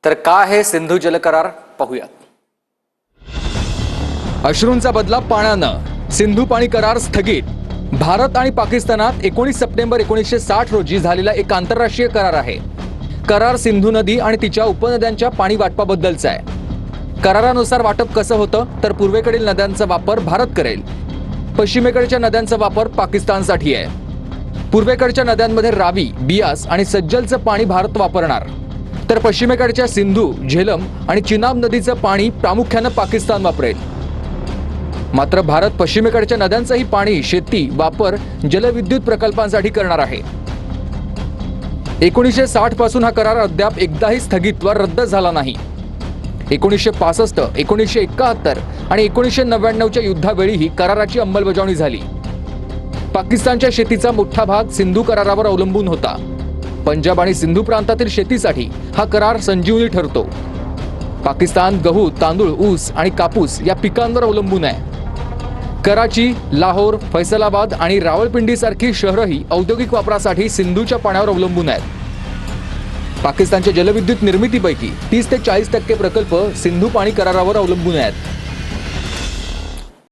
तर काय आहे सिंधू जल करार पाहूयात। अश्रूंचा बदला पाण्यानं, सिंधू पाणी करार स्थगित। भारत आणि पाकिस्तानात 19 सप्टेंबर 1960 रोजी झालेला एक आंतरराष्ट्रीय करार आहे। करार सिंधू नदी आणि तिच्या उपनद्यांच्या पाणी वाटपाबद्दलचा आहे। करारानुसार वाटप कसं होतं तर पूर्वेकडील नद्यांचा वापर भारत करेल, पश्चिमेकडच्या नद्यांचा वापर पाकिस्तानसाठी आहे। पूर्वेकडच्या नद्यांमध्ये रावी, बियास आणि सज्जलचं पाणी भारत वापरणार, तर पश्चिमेकडच्या सिंधू, झेलम आणि चिनाब नदीचं पाणी प्रामुख्याने पाकिस्तान वापरेल। मात्र भारत पश्चिमेकडच्या नद्यांचंही पाणी शेती, वापर, जलविद्युत प्रकल्पांसाठी करणार आहे। 1960 पासून हा करार अद्याप एकदाही स्थगित वा रद्द झाला नाही। 1965, 1971 आणि 1999च्या युद्धावेळीही कराराची अंमलबजावणी झाली। पाकिस्तानच्या शेतीचा मोठा भाग सिंधू करारावर अवलंबून होता। पंजाब आणि सिंधू प्रांतातील शेतीसाठी हा करार संजीवनी ठरतो। पाकिस्तान गहू, तांदूळ, ऊस आणि कापूस या पिकांवर अवलंबून आहे। कराची, लाहोर, फैसलाबाद आणि रावळपिंडी सारखी शहरही औद्योगिक वापरासाठी सिंधूच्या पाण्यावर अवलंबून आहेत। पाकिस्तानच्या जलविद्युत निर्मितीपैकी 30 ते 40% प्रकल्प सिंधू पाणी करारावर अवलंबून आहेत।